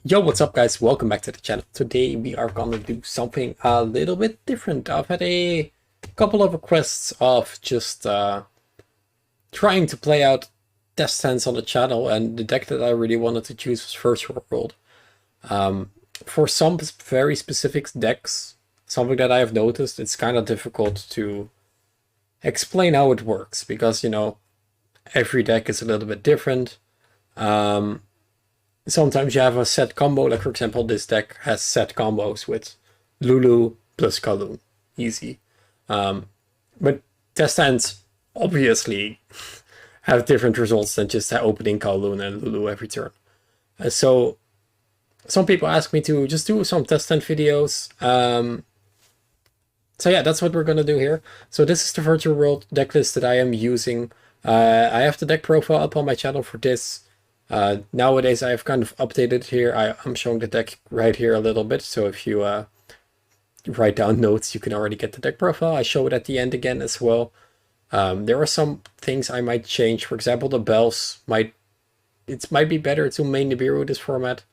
Yo, what's up guys? Welcome back to the channel. Today we are gonna do something a little bit different. I've had a couple of requests of just trying to play out test hands on the channel, and the deck that I really wanted to choose was Virtual World. For some very specific decks, something that I have noticed, it's kind of difficult to explain how it works because, you know, every deck is a little bit different. Sometimes you have a set combo, like for example, this deck has set combos with Lulu plus Kowloon, easy. But test hands obviously have different results than just opening Kowloon and Lulu every turn. So some people ask me to just do some test hand videos. So yeah, that's what we're gonna do here. So this is the Virtual World deck list that I am using. I have the deck profile up on my channel for this. Nowadays I've kind of updated here. I'm showing the deck right here a little bit, so if you write down notes you can already get the deck profile. I show it at the end again as well. There are some things I might change. For example, the bells might be better to main Nibiru this format,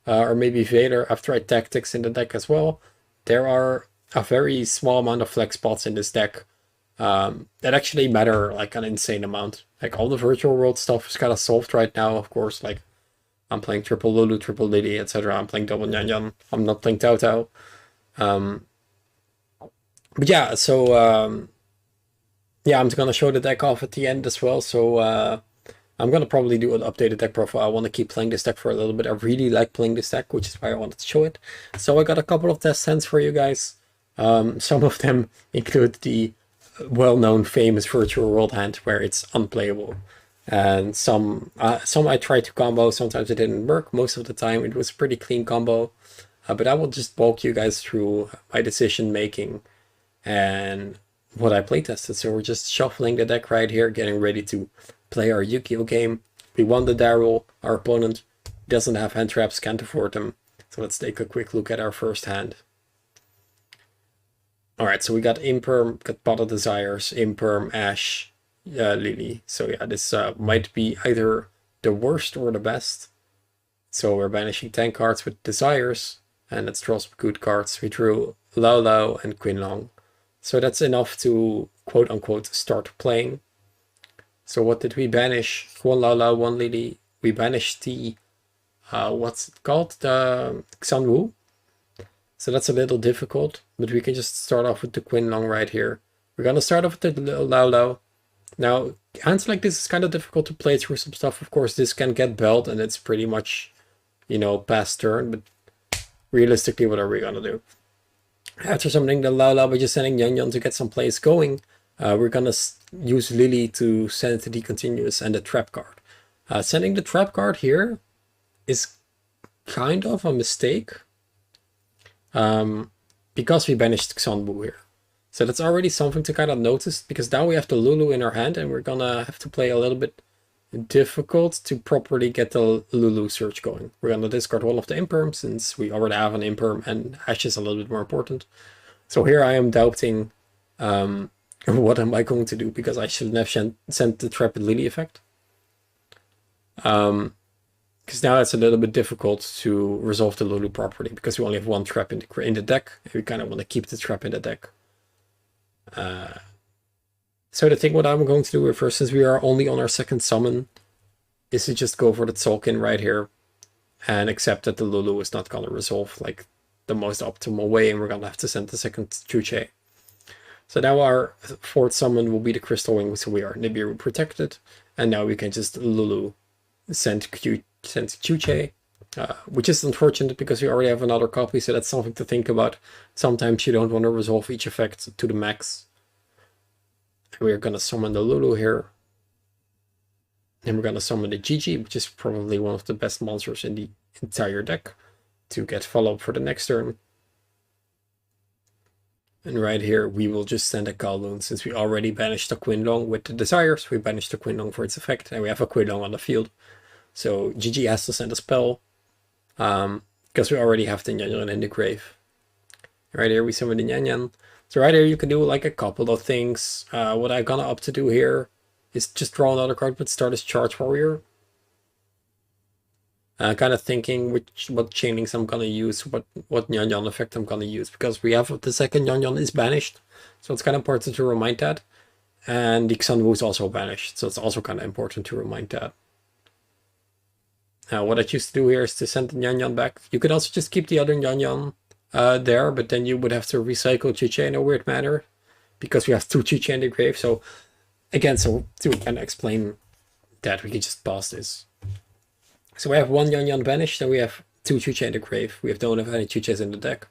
or maybe Vader. I've tried tactics in the deck as well. There are a very small amount of flex spots in this deck that actually matter like an insane amount. Like all the Virtual World stuff is kind of solved right now, of course. Like I'm playing triple Lulu, triple Lily, etc. I'm playing double Nyan Nyan. I'm not playing Tao Tao. But yeah, so yeah, I'm gonna show the deck off at the end as well. So I'm gonna probably do an updated deck profile. I want to keep playing this deck for a little bit. I really like playing this deck, which is why I wanted to show it. So I got a couple of test hands for you guys. Some of them include the well-known famous Virtual World hand where it's unplayable, and some I tried to combo. Sometimes it didn't work. Most of the time it was a pretty clean combo, but I will just walk you guys through my decision making and what I playtested. So we're just shuffling the deck right here, getting ready to play our Yu-Gi-Oh game. We won the Daryl. Our opponent doesn't have hand traps, can't afford them. So let's take a quick look at our first hand. Alright, so we got Imperm, got Pot of Desires, Imperm, Ash, Lily. So yeah, this might be either the worst or the best. So we're banishing 10 cards with Desires, and let's draw some good cards. We drew Lau Lau and Quinlong. So that's enough to quote-unquote start playing. So what did we banish? 1 Lau Lau, 1 Lily. We banished the, what's it called? The Xanwu. So that's a little difficult, but we can just start off with the Quinlong right here. We're gonna start off with the Lau Lau. Now, hands like this is kind of difficult to play through some stuff. Of course, this can get belt and it's pretty much, you know, past turn, but realistically, what are we gonna do? After summoning the Lau Lau by just sending Yan Yan to get some plays going, we're gonna use Lily to send the Continuous and the Trap card. Sending the Trap card here is kind of a mistake. Because we banished Xanbu here. So that's already something to kind of notice, because now we have the Lulu in our hand and we're gonna have to play a little bit difficult to properly get the Lulu search going. We're gonna discard one of the Imperms since we already have an Imperm and Ash is a little bit more important. So here I am doubting what am I going to do, because I shouldn't have sent the Trap Lily effect. Because now it's a little bit difficult to resolve the Lulu properly, because we only have one trap in the deck, and we kind of want to keep the trap in the deck. So the thing what I'm going to do first, since we are only on our second summon, is to just go for the Tzolk'in right here, and accept that the Lulu is not going to resolve like the most optimal way, and we're going to have to send the second Chuche. So now our fourth summon will be the Crystal Wing, so we are Nibiru protected, and now we can just Lulu send Chuche, which is unfortunate because we already have another copy, so that's something to think about. Sometimes you don't want to resolve each effect to the max. And we're going to summon the Lulu here. And we're going to summon the Gigi, which is probably one of the best monsters in the entire deck, to get follow-up for the next turn. And right here, we will just send a Kowloon. Since we already banished the Quinlong with the Desires, we banished the Quinlong for its effect, and we have a Quinlong on the field. So Gigi has to send a spell, because we already have the Nyan Nyan in the grave. Right here we summon the Nyan Nyan. So right here you can do like a couple of things. What I'm gonna opt to do here is just draw another card but start as Charge Warrior. kind of thinking what chainings I'm gonna use, what Nyan Nyan effect I'm gonna use, because we have the second Nyan Nyan is banished, so it's kind of important to remind that. And the Xanwu is also banished, so it's also kind of important to remind that. Now, what I choose to do here is to send the Nyan Nyan back. You could also just keep the other Nyan Nyan there, but then you would have to recycle Chuche in a weird manner, because we have two Chuche in the grave. So again, so to kind of explain that, we can just pause this. So we have one Nyan Nyan banished, and we have two Chuche in the grave. We don't have any Chuches in the deck.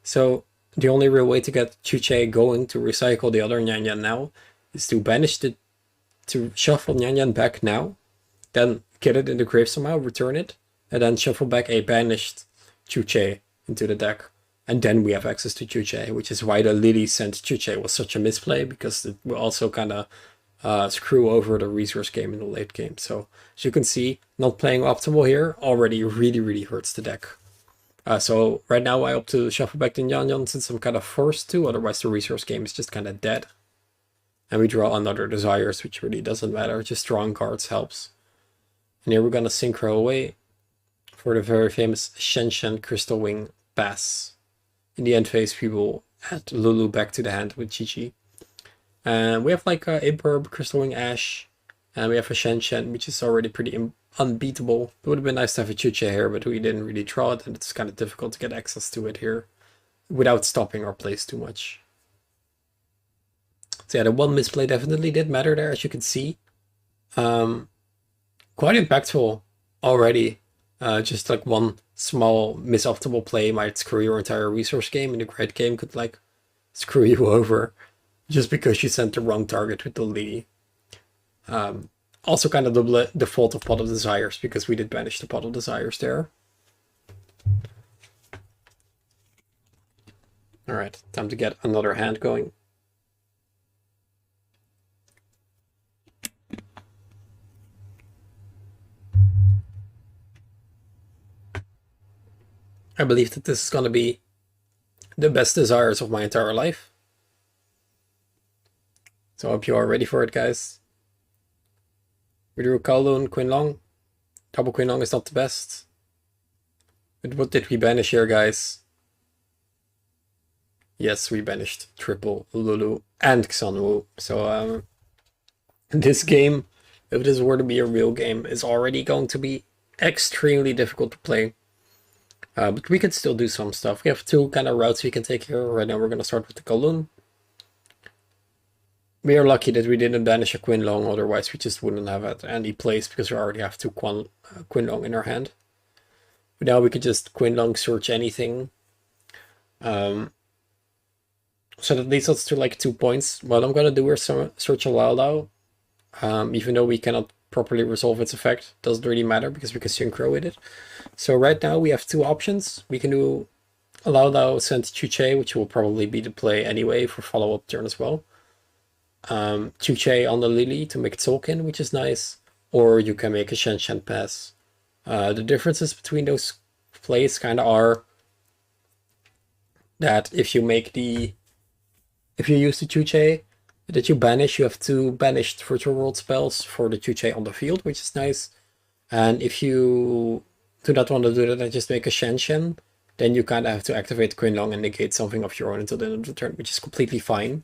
So the only real way to get Chuche going to recycle the other Nyan Nyan now is to banish to shuffle Nyan Nyan back now, then get it in the grave somehow, return it, and then shuffle back a banished Chuche into the deck. And then we have access to Chuche, which is why the Lily sent Chuche was such a misplay, because it will also kind of screw over the resource game in the late game. So as you can see, not playing optimal here already really hurts the deck. So right now I opt to shuffle back the Nyan Nyan since I'm kind of forced to, otherwise the resource game is just kind of dead. And we draw another Desires, which really doesn't matter, just drawing cards helps. And here we're going to synchro away for the very famous Shen Crystal Wing pass. In the end phase, we will add Lulu back to the hand with Chi-Chi. And we have like Imperb, Crystal Wing Ash, and we have a Shen, which is already pretty unbeatable. It would have been nice to have a Chuche here, but we didn't really draw it, and it's kind of difficult to get access to it here without stopping our plays too much. So yeah, the one misplay definitely did matter there, as you can see. Quite impactful already. Just like one small misoptimal play might screw your entire resource game, and the great game could like screw you over just because you sent the wrong target with the Lily. Also kind of the fault of Pot of Desires, because we did banish the Pot of Desires there. Alright, time to get another hand going. I believe that this is going to be the best Desires of my entire life. So I hope you are ready for it, guys. We drew Kowloon, Quinlong. Double Quinlong is not the best. But what did we banish here, guys? Yes, we banished triple Lulu and Xanwu. So this game, if this were to be a real game, is already going to be extremely difficult to play. But we can still do some stuff. We have two kind of routes we can take here. Right now we're going to start with the Kowloon. We are lucky that we didn't banish a Quinlong, otherwise we just wouldn't have had any plays, because we already have two Quinlong in our hand. But now we could just Quinlong search anything. So that leads us to like 2 points. What I'm going to do is search a Lao Lao. Even though we cannot properly resolve its effect, doesn't really matter because we can synchro with it. So right now we have two options. We can do a Lao Lao send Chuche, which will probably be the play anyway for follow-up turn as well. Chuche on the Lily to make Tzolk'in, which is nice. Or you can make a Shen pass. The differences between those plays kind of are that if you use the Chuche that you banish, you have two banished virtual world spells for the Chuche on the field, which is nice. And if you do not want to do that and just make a Shen, then you kind of have to activate Quinlong and negate something of your own until the end of the turn, which is completely fine.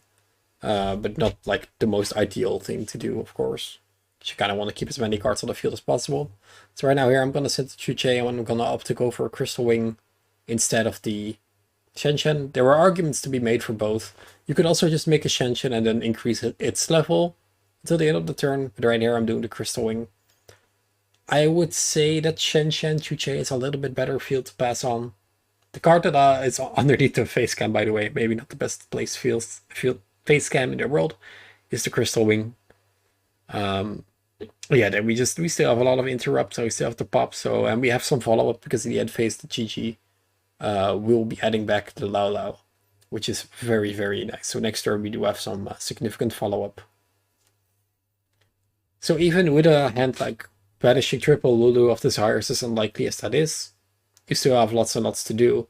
But not like the most ideal thing to do, of course. You kind of want to keep as many cards on the field as possible. So right now here I'm going to set the Chuche and I'm going to opt to go for a Crystal Wing instead of the Shen. There were arguments to be made for both. You could also just make a Shen and then increase its level until the end of the turn. But right here I'm doing the Crystal Wing. I would say that Shen Chuche is a little bit better field to pass on. The card that is underneath the face cam, by the way, maybe not the best placed field face cam in the world, is the Crystal Wing. Yeah, then we still have a lot of interrupt, so we still have to pop. So and we have some follow up because in the end phase the GG will be adding back the Lao Lao, which is very nice. So next turn we do have some significant follow up. So even with a hand like banishing triple Lulu of Desires, as unlikely as that is, you still have lots and lots to do.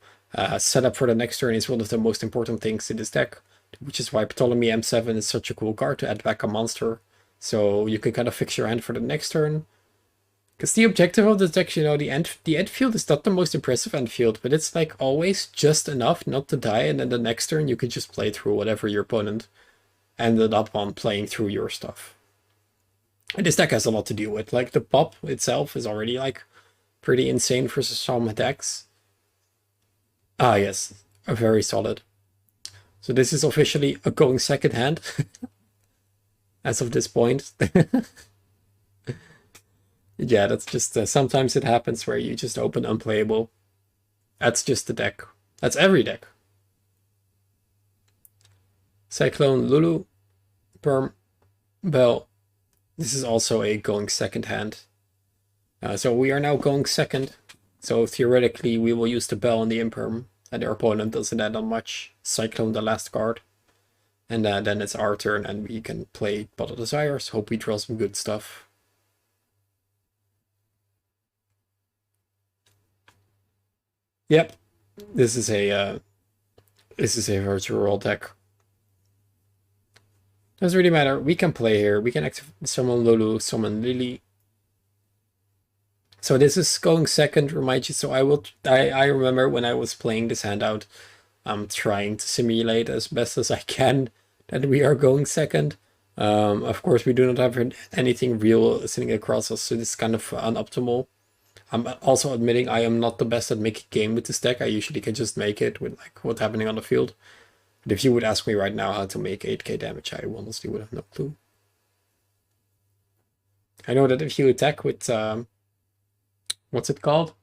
Setup for the next turn is one of the most important things in this deck, which is why Ptolemy M7 is such a cool card to add back a monster. So you can kind of fix your hand for the next turn. Because the objective of this deck, you know, the end field is not the most impressive end field, but it's like always just enough not to die, and then the next turn you can just play through whatever your opponent ended up on playing through your stuff. And this deck has a lot to deal with. Like the pop itself is already like pretty insane for some decks. Ah yes, a very solid. So this is officially a going second hand as of this point. Yeah, that's just sometimes it happens where you just open unplayable. That's just the deck. That's every deck. Cyclone, Lulu, Perm, Bell. This is also a going second hand. So we are now going second. So theoretically, we will use the Bell and the Imperm, and their opponent doesn't add on much. Cyclone the last card. And then it's our turn, and we can play Bottle Desires. Hope we draw some good stuff. Yep, this is a virtual world deck. Doesn't really matter. We can play here. We can summon Lulu, summon Lily. So this is going second, remind you. So I remember when I was playing this handout, I'm trying to simulate as best as I can that we are going second. Of course, we do not have anything real sitting across us, so this is kind of unoptimal. I'm also admitting I am not the best at making game with this deck. I usually can just make it with like what's happening on the field. But if you would ask me right now how to make 8k damage, I honestly would have no clue. I know that if you attack with what's it called?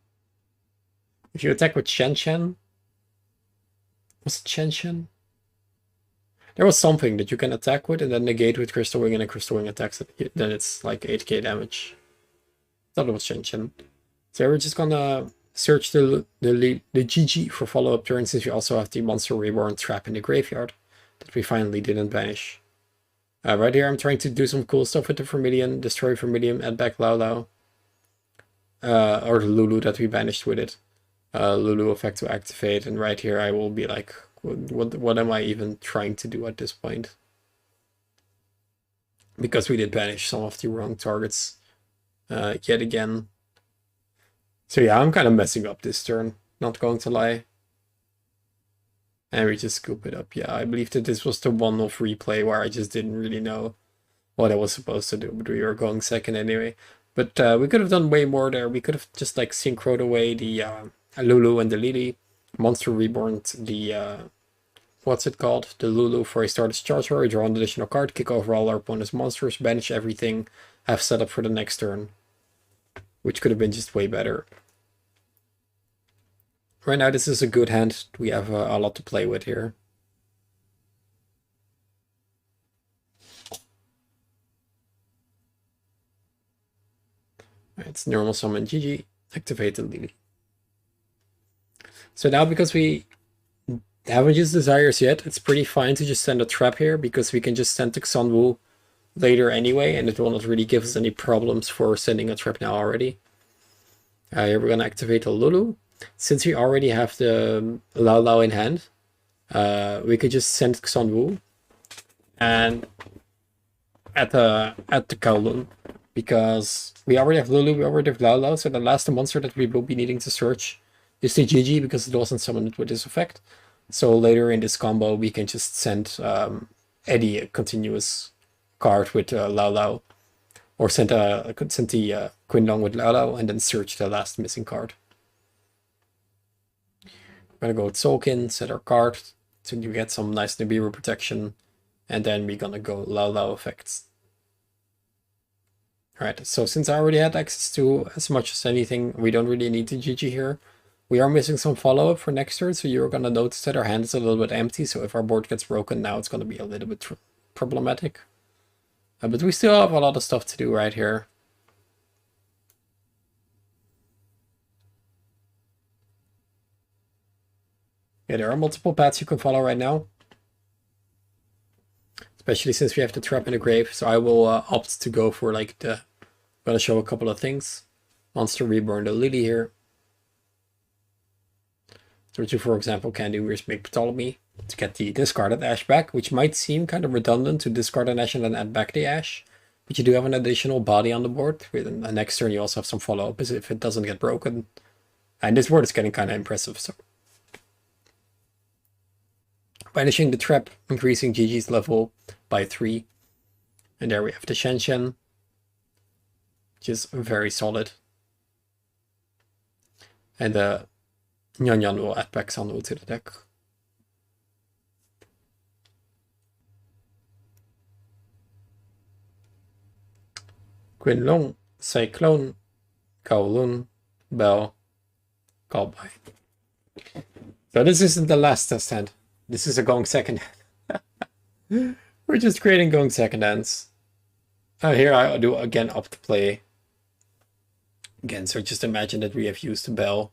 If you attack with Shen, was it Shen? There was something that you can attack with and then negate with Crystal Wing, and a Crystal Wing attacks it. Then it's like 8k damage. I thought it was Shen. So we're just gonna search the GG for follow-up turns, since we also have the Monster Reborn trap in the graveyard that we finally didn't banish. Right here I'm trying to do some cool stuff with the Vermilion, destroy Vermilion, add back Lao. Or the Lulu that we banished with it. Lulu effect to activate, and right here I will be like, what am I even trying to do at this point? Because we did banish some of the wrong targets yet again. So yeah, I'm kind of messing up this turn, not going to lie. And we just scoop it up. Yeah, I believe that this was the one-off replay where I just didn't really know what I was supposed to do, but we were going second anyway. But we could have done way more there. We could have just like synchroed away the Lulu and the Lily, Monster Reborn, the what's it called? The Lulu for a Stardust Charger, draw an additional card, kick over all our opponent's monsters, banish everything, have set up for the next turn. Which could have been just way better. Right now this is a good hand. We have a lot to play with here. It's normal summon GG, activate the Lily. So now because we haven't used Desires yet, it's pretty fine to just send a trap here, because we can just send the Xanwu later anyway, and it will not really give us any problems for sending a trap now already. Here we're gonna activate the Lulu. Since we already have the Lao in hand, we could just send Xanwu and at the Kowloon, because we already have Lulu, we already have Lao, so the last monster that we will be needing to search is the GG, because it wasn't summoned with this effect. So later in this combo we can just send Eddie a continuous card with Lao, or send the Quinlong with Lao, and then search the last missing card. We're gonna go with Soulkin, set our card, so you get some nice Nibiru protection, and then we're gonna go Lao effects. Alright, so since I already had access to as much as anything, we don't really need the GG here. We are missing some follow-up for next turn, so you're gonna notice that our hand is a little bit empty, so if our board gets broken now, it's gonna be a little bit problematic. But we still have a lot of stuff to do right here. Yeah, there are multiple paths you can follow right now. Especially since we have the trap in the grave, so I will opt to go for like the... I'm gonna show a couple of things. Monster Reborn the Lily here. So what you, for example, can do is make Ptolemy to get the discarded Ash back, which might seem kind of redundant to discard an Ash and then add back the Ash. But you do have an additional body on the board. With the next turn, you also have some follow-up as if it doesn't get broken. And this board is getting kind of impressive. So banishing the trap, increasing GG's level by 3. And there we have the Shen Shen, which is very solid. And the Nyan Nyan will add back Sando to the deck. Quinlong, Cyclone, Kowloon, Bell, Callby. So this isn't the last test hand. This is a going second hand. We're just creating going second hands. Here I do again up to play. Again, so just imagine that we have used the Bell.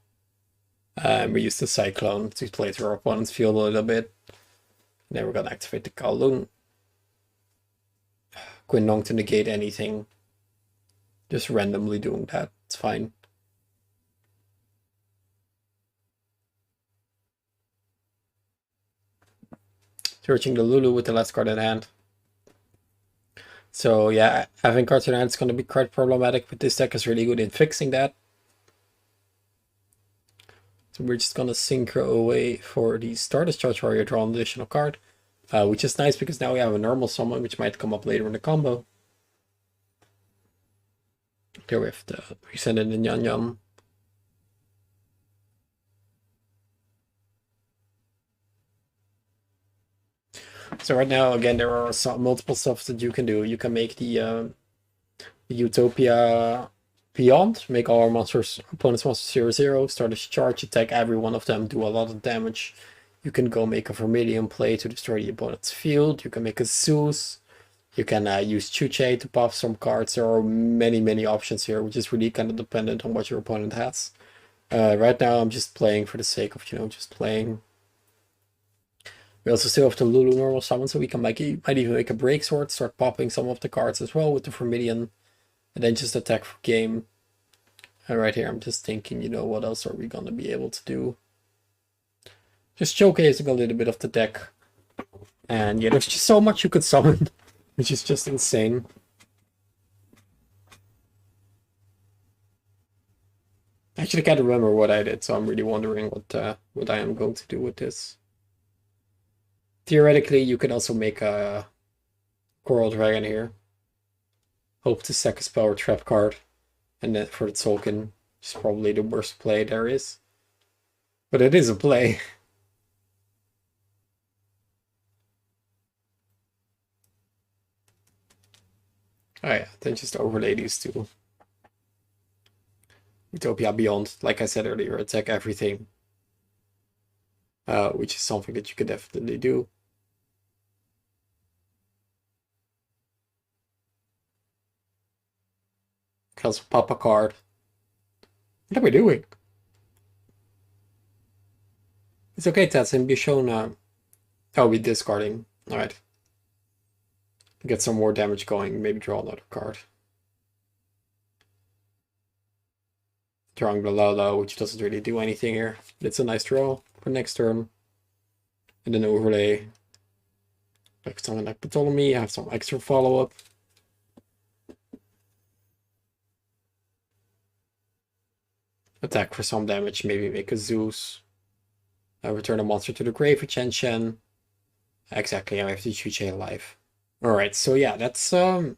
We used the Cyclone to play through our opponent's field a little bit. And then we're gonna activate the Kowloon. Quinlong to negate anything. Just randomly doing that. It's fine. Searching the Lulu with the last card in hand. So yeah, having cards in hand is going to be quite problematic, but this deck is really good in fixing that. So we're just going to synchro away for the Stardust Charge Warrior, draw an additional card, which is nice because now we have a normal summon, which might come up later in the combo. There we have the Resend in the Nyan Nyan. So right now, again, there are multiple stuff that you can do. You can make the Utopia Beyond, make all our monsters, opponents monsters 0/0, start a charge, attack every one of them, do a lot of damage. You can go make a Vermilion play to destroy the opponent's field. You can make a Zeus. You can use Chuche to buff some cards. There are many, many options here, which is really kind of dependent on what your opponent has. Right now, I'm just playing for the sake of, just playing. We also still have the Lulu normal summon, so we can might even make a Break Sword, start popping some of the cards as well with the Vermilion, and then just attack for game. And right here, I'm just thinking, what else are we gonna be able to do? Just showcasing a little bit of the deck. And yeah, there's just so much you could summon, which is just insane. I actually can't remember what I did, so I'm really wondering what I am going to do with this. Theoretically, you could also make a Coral Dragon here. Hope to sack a spell or trap card. And then for the Tolkien, which is probably the worst play there is. But it is a play. Oh yeah, then just overlay these two. Utopia Beyond, like I said earlier, attack everything. Which is something that you could definitely do. Can also pop a card. What are we doing? It's okay, Tatsym, be shown. Oh, we're discarding. Alright. Get some more damage going, maybe draw another card. Drawing the Lala, which doesn't really do anything here. But it's a nice draw for next turn. And then overlay. Like something like Ptolemy, have some extra follow-up. Attack for some damage, maybe make a Zeus. Return a monster to the grave with Shen Shen. Exactly, I have to Chuche alive. Alright, so yeah, that's as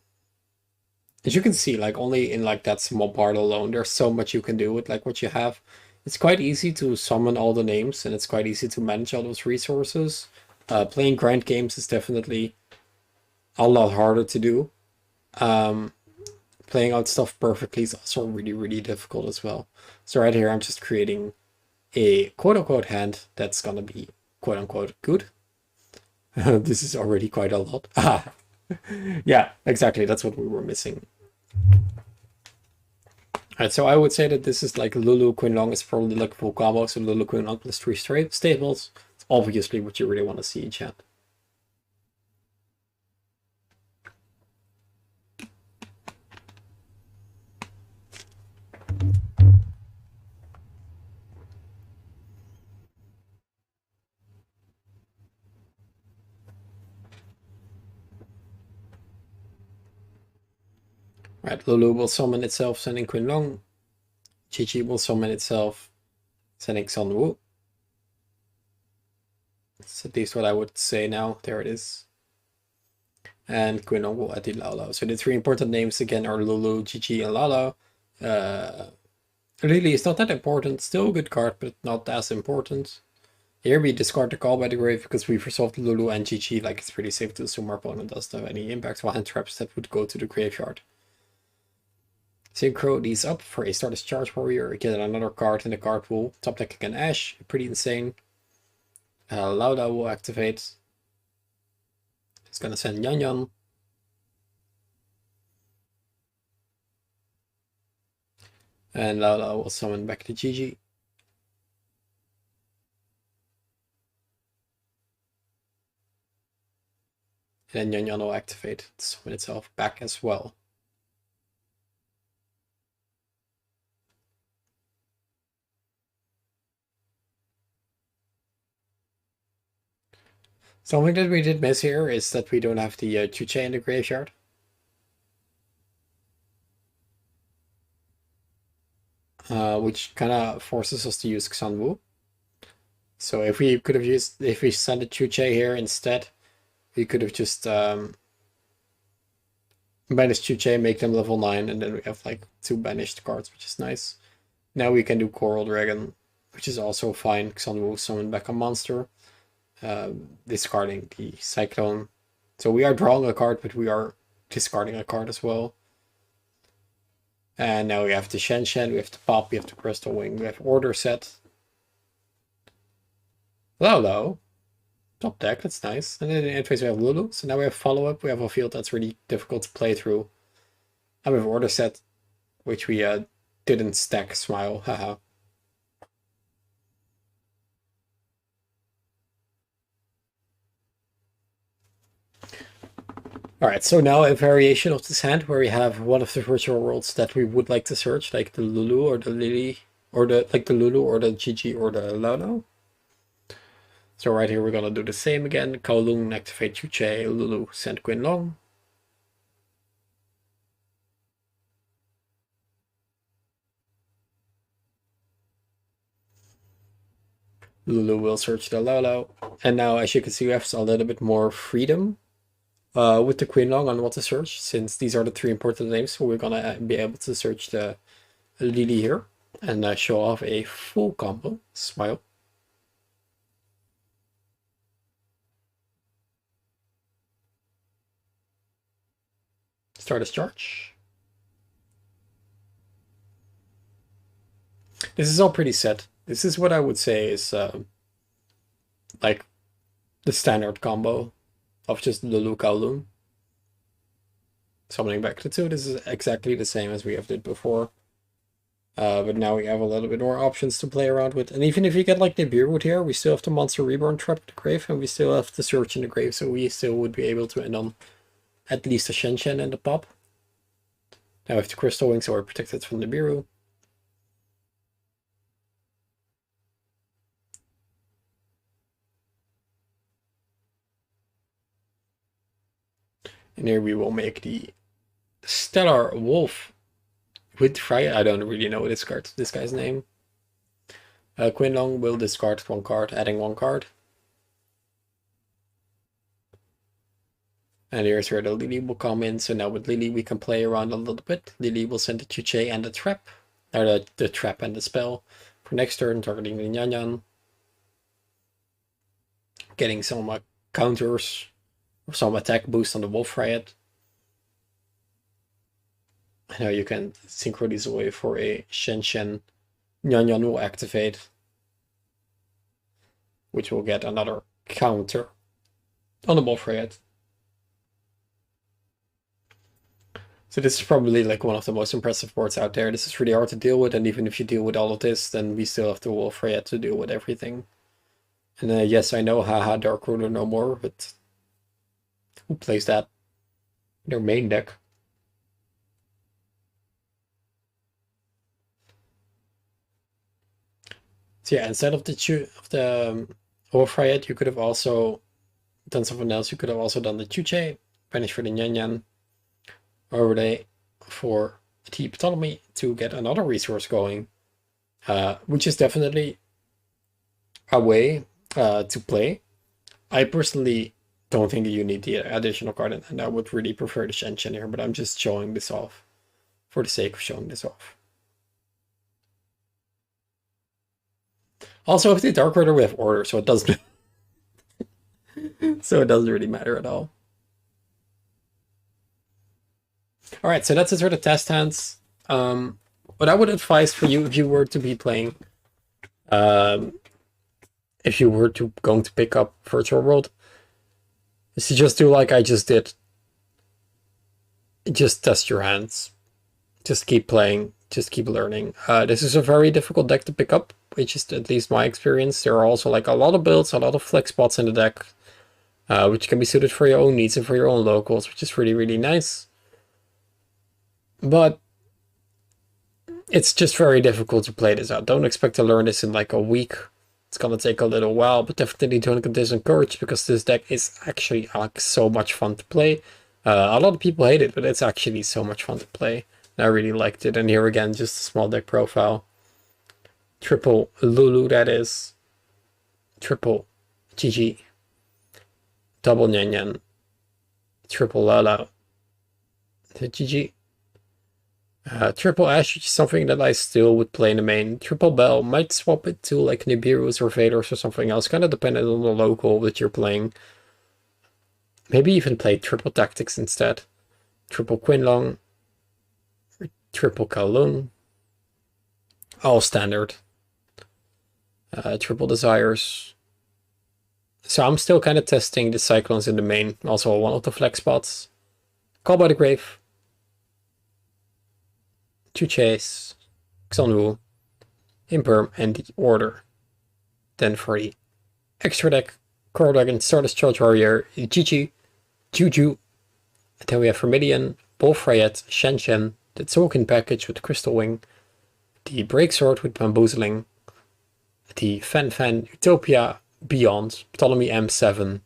you can see, like only in like that small part alone, there's so much you can do with like what you have. It's quite easy to summon all the names, and it's quite easy to manage all those resources. Playing grind games is definitely a lot harder to do. Playing out stuff perfectly is also really, really difficult as well. So right here, I'm just creating a quote-unquote hand that's gonna be quote-unquote good. This is already quite a lot. Yeah, exactly. That's what we were missing. Alright, so I would say that this is like Lulu Quinlong is probably like full combo. So Lulu Quinlong plus 3 staples. It's obviously what you really want to see in chat. Right, Lulu will summon itself, sending Quinn Long. Chi will summon itself, sending Sun Wu. That's at least what I would say now. There it is. And Quinn Long will add the Lalo. So the three important names again are Lulu, Chi and Lalo. Really, it's not that important. Still a good card, but not as important. Here we discard the Call by the Grave because we've resolved Lulu and Chi. Like, it's pretty safe to assume our opponent doesn't have any impact while hand traps that would go to the graveyard. Synchro these up for a Stardust Charge Warrior. Get another card in the card pool. Top deck again Ash. Pretty insane. Lauda will activate. It's gonna send Yan Yan. And Lauda will summon back to Gigi. And then Yan Yan will activate to summon itself back as well. Something that we did miss here is that we don't have the Chuche in the graveyard. Which kind of forces us to use Xanwu. So if we could have used, if we sent a Chuche here instead, we could have just banished Chuche, make them level 9, and then we have like 2 banished cards, which is nice. Now we can do Coral Dragon, which is also fine. Xanwu summon back a monster. Discarding the Cyclone. So we are drawing a card, but we are discarding a card as well. And now we have the Shen Shen, we have the Pop, we have the Crystal Wing, we have Order Set. Lolo. Top deck, that's nice. And then in interface we have Lulu. So now we have follow-up, we have a field that's really difficult to play through. And we have Order Set, which we didn't stack Smile, haha. Alright, so now a variation of this hand where we have one of the virtual worlds that we would like to search, like the Lulu or the Lily, or the Lulu or the Gigi or the Lolo. So right here we're gonna do the same again. Kowloon, activate Chuche, Lulu, send Quinn Long. Lulu will search the Lolo. And now as you can see we have a little bit more freedom with the Quinn Long on what to search, since these are the 3 important names. So we're gonna be able to search the Lily here and show off a full combo. Smile. Start a charge. This is all pretty set. This is what I would say is like the standard combo of just Lulu Kowloon. Summoning back to 2, this is exactly the same as we have did before. But now we have a little bit more options to play around with. And even if you get like Nibiru here, we still have the Monster Reborn trap in the grave, and we still have the Search in the grave, so we still would be able to end on at least a Shen Shen and the Pop. Now we have the Crystal Wing, so we're protected from Nibiru. And here we will make the Stellar Wolf with Freya. I don't really know this guy's name. Quinn Long will discard 1 card, adding 1 card. And here's where the Lily will come in. So now with Lily we can play around a little bit. Lily will send the Chuche and the trap. Or the trap and the spell. For next turn, targeting the Nyan Nyan. Getting some counters. Some attack boost on the Wolf Riot. And now you can synchro these away for a Shen Shen. Nyan Nyan will activate, which will get another counter on the Wolf Riot. So this is probably like one of the most impressive boards out there. This is really hard to deal with, and even if you deal with all of this, then we still have the Wolf Riot to deal with everything. And yes, I know, haha, Dark Ruler no more, but who plays that in their main deck? So yeah, instead of the Wolf Riot, you could have also done something else. You could have also done the Chuche, banish for the Nyan Nyan, overlay for the Ptolemy to get another resource going, which is definitely a way to play. I personally don't think that you need the additional card, and I would really prefer the Shenshen here, but I'm just showing this off for the sake of showing this off. Also, with the Dark Order, we have Order, so it doesn't so it doesn't really matter at all. All right, so that's it for the test hands. What I would advise for you if you were to be playing, if you were to going to pick up Virtual World, is to just do like I just did. Just test your hands. Just keep playing. Just keep learning. This is a very difficult deck to pick up, which is at least my experience. There are also like a lot of builds, a lot of flex spots in the deck, which can be suited for your own needs and for your own locals, which is really, really nice. But it's just very difficult to play this out. Don't expect to learn this in like a week. It's gonna take a little while, but definitely don't get discouraged because this deck is actually like so much fun to play. A lot of people hate it, but it's actually so much fun to play. And I really liked it. And here again, just a small deck profile. Triple Lulu, that is. Triple GG. Double Nyan Nyan. Triple Lala. GG. Triple Ash, which is something that I still would play in the main. Triple Bell, might swap it to like Nibiru's or Vader's or something else, kind of dependent on the local that you're playing. Maybe even play Triple Tactics instead. Triple Quinlong. Triple Kowloon. All standard. Triple Desires. So I'm still kind of testing the Cyclones in the main, also one of the flex spots. Call by the Grave. To Chase, Xanwu, Imperm, and the Order. Then for the extra deck, Coral Dragon, Stardust Charge Warrior, GG, Juju. And then we have Vermilion, Bolfrayet, Shenshen, the Token package with Crystal Wing, the Breaksword with Bamboozling, the Fan Utopia Beyond, Ptolemy M7,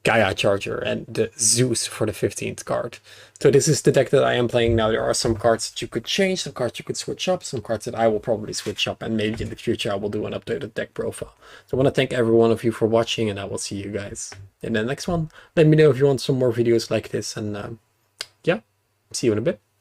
Gaia Charger, and the Zeus for the 15th card. So this is the deck that I am playing now. There are some cards that you could change, some cards you could switch up, some cards that I will probably switch up, and maybe in the future I will do an updated deck profile. So I want to thank every one of you for watching, and I will see you guys in the next one. Let me know if you want some more videos like this, and yeah, see you in a bit.